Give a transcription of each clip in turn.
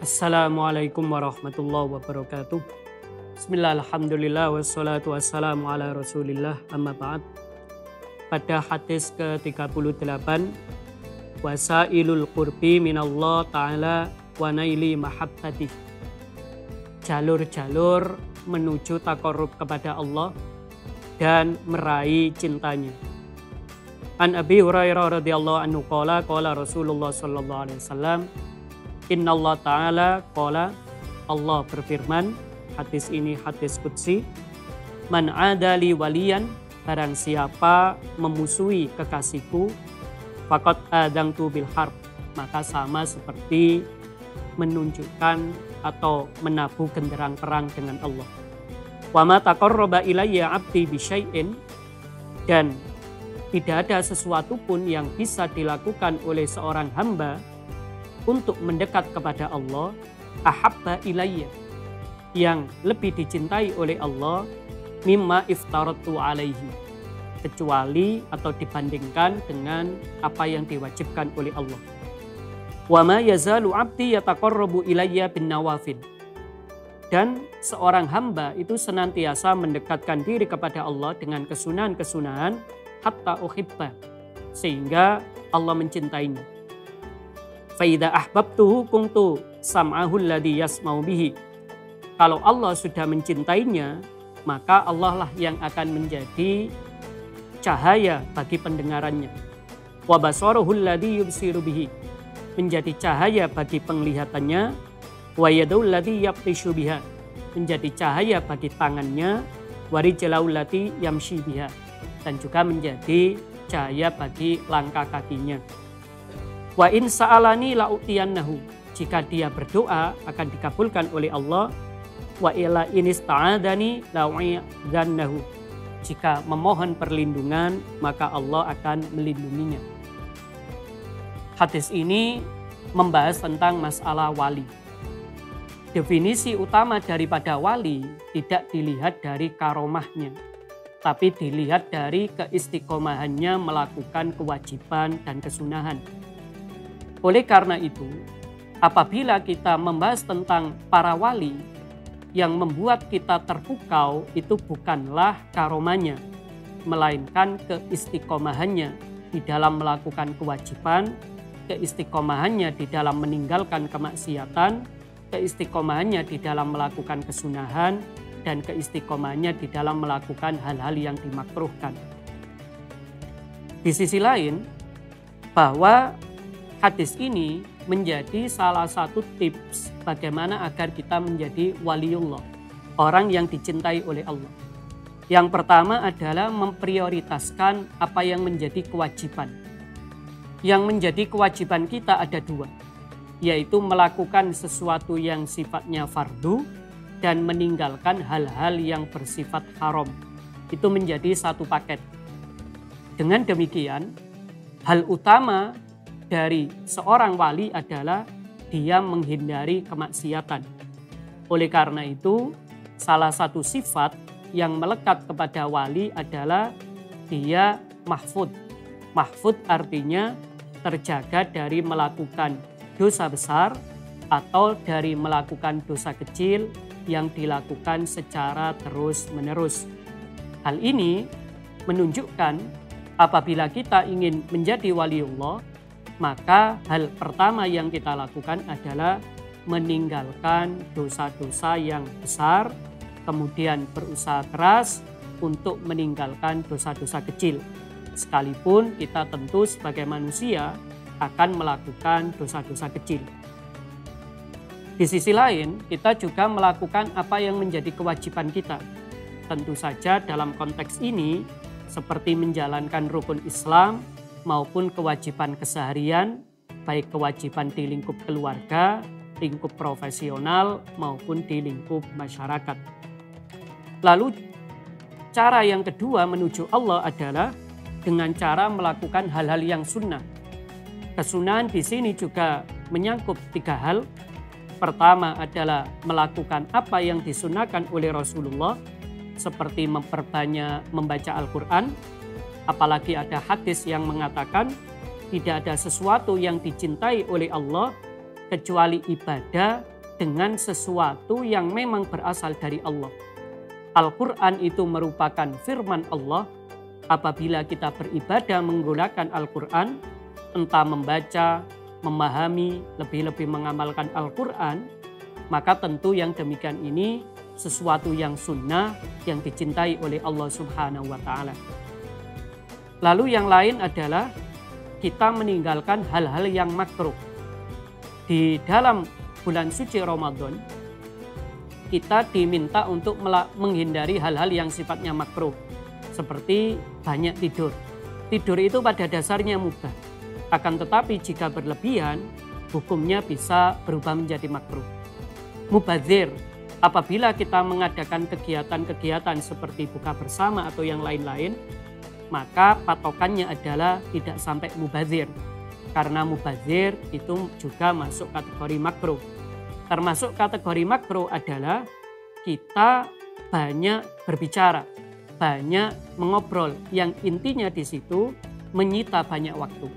Assalamualaikum warahmatullahi wabarakatuh. Bismillah, alhamdulillah, wassalatu wassalamu ala rasulillah, amma ba'd. Pada hadis ke-38, wasailul qurbi minallah ta'ala wa naili mahabbatih. Jalur-jalur menuju taqarrub kepada Allah dan meraih cintanya. An Abi Hurairah radhiyallahu anhu qala Rasulullah sallallahu alaihi wasallam, Innallah ta'ala qala, Allah berfirman, hadis ini hadis qudsi, man adali waliyan, barang siapa memusuhi kekasihku, faqad adangtu bil harb, maka sama seperti menunjukkan atau menabuh genderang perang dengan Allah. Wa ma taqarraba ilayya 'abdi bi syai'in, dan tidak ada sesuatu pun yang bisa dilakukan oleh seorang hamba untuk mendekat kepada Allah, ahabba ilayya, yang lebih dicintai oleh Allah, mimma iftaratu alaihi, kecuali atau dibandingkan dengan apa yang diwajibkan oleh Allah. Wa ma yazalu abdi yataqarrabu ilayya bin nawafil, dan seorang hamba itu senantiasa mendekatkan diri kepada Allah dengan kesunahan-kesunahan, hatta uhibba, sehingga Allah mencintainya. Faida ahbabtuhu kuntu sam'ahu alladhi yasma'u bihi. Kalau Allah sudah mencintainya, maka Allah lah yang akan menjadi cahaya bagi pendengarannya. Wa basaruhu alladhi yubsiru bihi, menjadi cahaya bagi penglihatannya. Wa yadahu alladhi yabtishu biha, menjadi cahaya bagi tangannya. Wa rijlahu allati yamshi biha, dan juga menjadi cahaya bagi langkah kakinya. Wa in sa'alani la'utiyannahu, jika dia berdoa akan dikabulkan oleh Allah. Wa ila in ista'adani la'u'idzannahu, jika memohon perlindungan maka Allah akan melindunginya. Hadis ini membahas tentang masalah wali. Definisi utama daripada wali tidak dilihat dari karomahnya, tapi dilihat dari keistiqomahannya melakukan kewajiban dan kesunahan. Oleh karena itu, apabila kita membahas tentang para wali, yang membuat kita terpukau itu bukanlah karomahnya, melainkan keistiqomahannya di dalam melakukan kewajiban, keistiqomahannya di dalam meninggalkan kemaksiatan, keistiqomahannya di dalam melakukan kesunahan, dan keistiqomahannya di dalam melakukan hal-hal yang dimakruhkan. Di sisi lain, bahwa hadis ini menjadi salah satu tips bagaimana agar kita menjadi waliullah, orang yang dicintai oleh Allah. Yang pertama adalah memprioritaskan apa yang menjadi kewajiban. Yang menjadi kewajiban kita ada dua, yaitu melakukan sesuatu yang sifatnya fardu dan meninggalkan hal-hal yang bersifat haram. Itu menjadi satu paket. Dengan demikian, hal utama dari seorang wali adalah dia menghindari kemaksiatan. Oleh karena itu, salah satu sifat yang melekat kepada wali adalah dia mahfud. Mahfud artinya terjaga dari melakukan dosa besar atau dari melakukan dosa kecil yang dilakukan secara terus-menerus. Hal ini menunjukkan apabila kita ingin menjadi waliullah, maka hal pertama yang kita lakukan adalah meninggalkan dosa-dosa yang besar, kemudian berusaha keras untuk meninggalkan dosa-dosa kecil. Sekalipun kita tentu sebagai manusia akan melakukan dosa-dosa kecil. Di sisi lain, kita juga melakukan apa yang menjadi kewajiban kita. Tentu saja dalam konteks ini, seperti menjalankan rukun Islam, maupun kewajiban keseharian, baik kewajiban di lingkup keluarga, lingkup profesional, maupun di lingkup masyarakat. Lalu cara yang kedua menuju Allah adalah dengan cara melakukan hal-hal yang sunnah. Kesunahan di sini juga menyangkut tiga hal. Pertama adalah melakukan apa yang disunahkan oleh Rasulullah, seperti memperbanyak membaca Al-Quran. Apalagi ada hadis yang mengatakan tidak ada sesuatu yang dicintai oleh Allah kecuali ibadah dengan sesuatu yang memang berasal dari Allah. Al-Quran itu merupakan firman Allah. Apabila kita beribadah menggunakan Al-Quran, entah membaca, memahami, lebih-lebih mengamalkan Al-Quran, maka tentu yang demikian ini sesuatu yang sunnah yang dicintai oleh Allah Subhanahu wa Ta'ala. Lalu yang lain adalah kita meninggalkan hal-hal yang makruh. Di dalam bulan suci Ramadan, kita diminta untuk menghindari hal-hal yang sifatnya makruh, seperti banyak tidur. Tidur itu pada dasarnya mubah, akan tetapi jika berlebihan, hukumnya bisa berubah menjadi makruh. Mubazir, apabila kita mengadakan kegiatan-kegiatan seperti buka bersama atau yang lain-lain, maka patokannya adalah tidak sampai mubazir. Karena mubazir itu juga masuk kategori makruh. Termasuk kategori makruh adalah kita banyak berbicara, banyak mengobrol, yang intinya di situ menyita banyak waktu.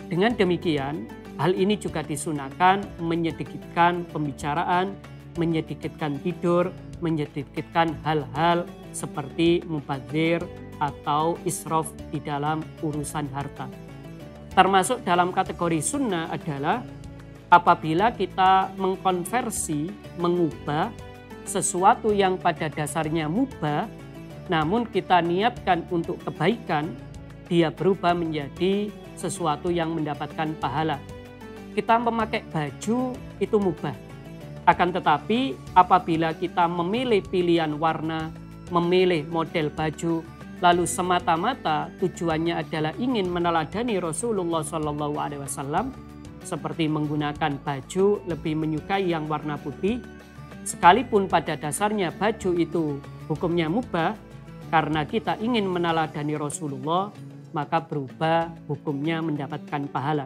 Dengan demikian, hal ini juga disunahkan menyedikitkan pembicaraan, menyedikitkan tidur, menyedikitkan hal-hal seperti mubazir atau israf di dalam urusan harta. Termasuk dalam kategori sunnah adalah apabila kita mengkonversi, mengubah sesuatu yang pada dasarnya mubah, namun kita niatkan untuk kebaikan, dia berubah menjadi sesuatu yang mendapatkan pahala. Kita memakai baju itu mubah. Akan tetapi apabila kita memilih pilihan warna, memilih model baju, lalu semata-mata tujuannya adalah ingin meneladani Rasulullah SAW, seperti menggunakan baju lebih menyukai yang warna putih, sekalipun pada dasarnya baju itu hukumnya mubah, karena kita ingin meneladani Rasulullah, maka berubah hukumnya mendapatkan pahala.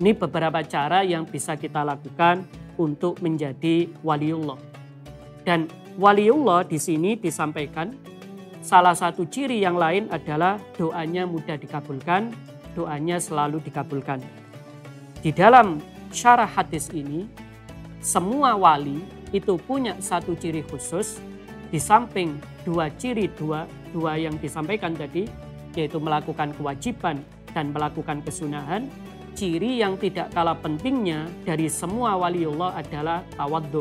Ini beberapa cara yang bisa kita lakukan untuk menjadi waliullah. Dan waliullah di sini disampaikan salah satu ciri yang lain adalah doanya mudah dikabulkan, doanya selalu dikabulkan. Di dalam syarah hadis ini, semua wali itu punya satu ciri khusus, di samping dua yang disampaikan tadi, yaitu melakukan kewajiban dan melakukan kesunahan. Ciri yang tidak kalah pentingnya dari semua waliullah adalah tawadhu.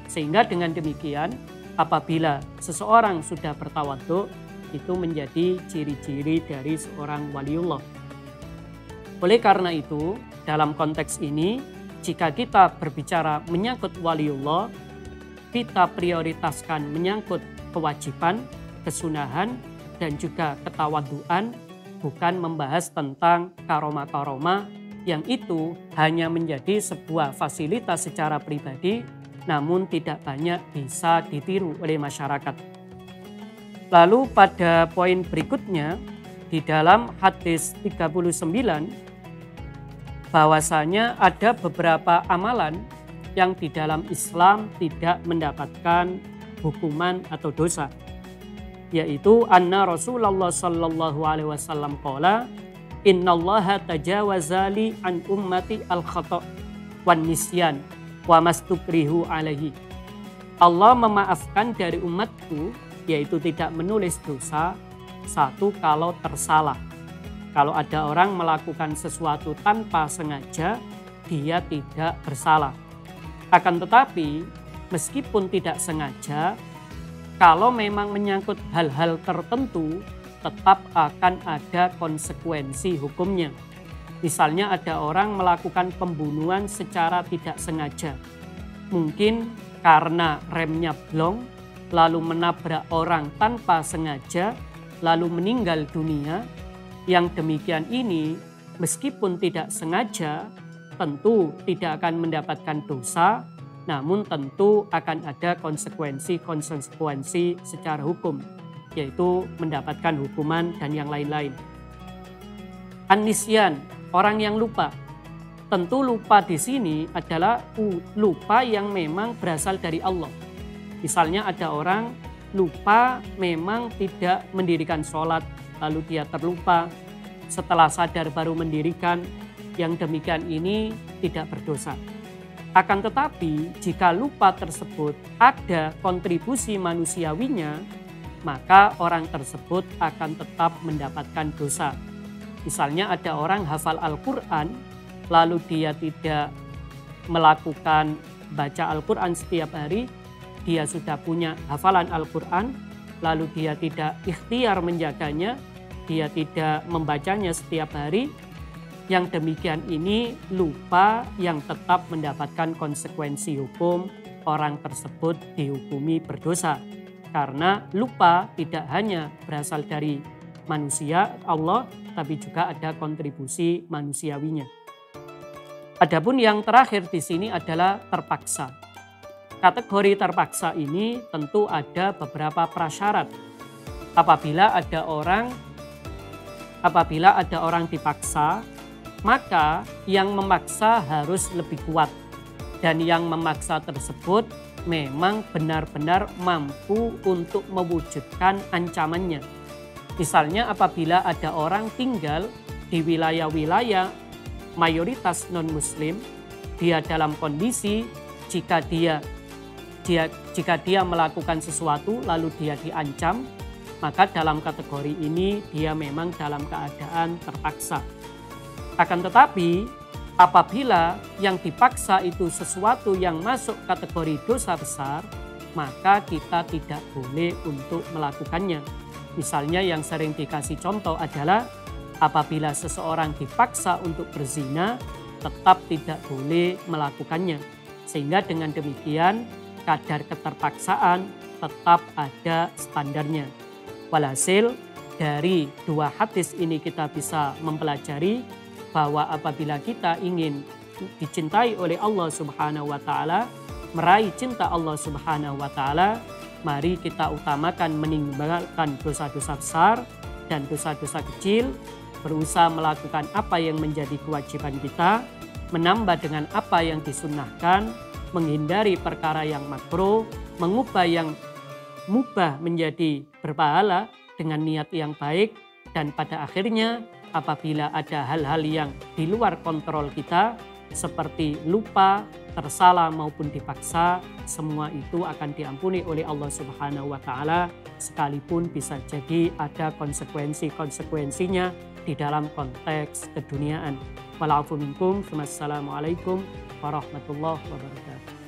Sehingga dengan demikian, apabila seseorang sudah bertawadhu, itu menjadi ciri-ciri dari seorang waliullah. Oleh karena itu, dalam konteks ini, jika kita berbicara menyangkut waliullah, kita prioritaskan menyangkut kewajiban, kesunahan, dan juga ketawaduan, bukan membahas tentang karomah-karomah yang itu hanya menjadi sebuah fasilitas secara pribadi, namun tidak banyak bisa ditiru oleh masyarakat. Lalu pada poin berikutnya, di dalam hadis 39, bahwasanya ada beberapa amalan yang di dalam Islam tidak mendapatkan hukuman atau dosa, yaitu anna Rasulullah sallallahu alaihi wasallam qala innallaha tajawaza li an ummati al khata' wan nisyan wa mastukrihu alaihi. Allah memaafkan dari umatku, yaitu tidak menulis dosa, satu kalau tersalah. Kalau ada orang melakukan sesuatu tanpa sengaja, dia tidak bersalah. Akan tetapi, meskipun tidak sengaja, kalau memang menyangkut hal-hal tertentu, tetap akan ada konsekuensi hukumnya. Misalnya ada orang melakukan pembunuhan secara tidak sengaja. Mungkin karena remnya blong, lalu menabrak orang tanpa sengaja, lalu meninggal dunia. Yang demikian ini, meskipun tidak sengaja, tentu tidak akan mendapatkan dosa, namun tentu akan ada konsekuensi secara hukum, yaitu mendapatkan hukuman dan yang lain-lain. An-nisyan, orang yang lupa. Tentu lupa di sini adalah lupa yang memang berasal dari Allah. Misalnya ada orang lupa memang tidak mendirikan sholat, lalu dia terlupa, setelah sadar baru mendirikan, yang demikian ini tidak berdosa. Akan tetapi jika lupa tersebut ada kontribusi manusiawinya, maka orang tersebut akan tetap mendapatkan dosa. Misalnya ada orang hafal Al-Quran, lalu dia tidak melakukan baca Al-Quran setiap hari, dia sudah punya hafalan Al-Quran, lalu dia tidak ikhtiar menjaganya, dia tidak membacanya setiap hari, yang demikian ini lupa yang tetap mendapatkan konsekuensi hukum, orang tersebut dihukumi berdosa. Karena lupa tidak hanya berasal dari manusia, Allah, tapi juga ada kontribusi manusiawinya. Adapun yang terakhir di sini adalah terpaksa. Kategori terpaksa ini tentu ada beberapa prasyarat. Apabila ada orang dipaksa, maka yang memaksa harus lebih kuat. Dan yang memaksa tersebut memang benar-benar mampu untuk mewujudkan ancamannya. Misalnya apabila ada orang tinggal di wilayah-wilayah mayoritas non-muslim, dia dalam kondisi jika dia melakukan sesuatu lalu dia diancam, maka dalam kategori ini dia memang dalam keadaan terpaksa. Akan tetapi apabila yang dipaksa itu sesuatu yang masuk kategori dosa besar, maka kita tidak boleh untuk melakukannya. Misalnya yang sering dikasih contoh adalah apabila seseorang dipaksa untuk berzina, tetap tidak boleh melakukannya. Sehingga dengan demikian kadar keterpaksaan tetap ada standarnya. Walhasil dari dua hadis ini kita bisa mempelajari bahwa apabila kita ingin dicintai oleh Allah Subhanahu wa taala, meraih cinta Allah Subhanahu wa taala, mari kita utamakan meninggalkan dosa-dosa besar dan dosa-dosa kecil, berusaha melakukan apa yang menjadi kewajiban kita, menambah dengan apa yang disunnahkan, menghindari perkara yang makruh, mengubah yang mubah menjadi berpahala dengan niat yang baik, dan pada akhirnya apabila ada hal-hal yang di luar kontrol kita seperti lupa, tersalah maupun dipaksa, semua itu akan diampuni oleh Allah Subhanahu wa taala, sekalipun bisa jadi ada konsekuensinya di dalam konteks keduniaan. Wa'alaikum warahmatullahi wabarakatuh.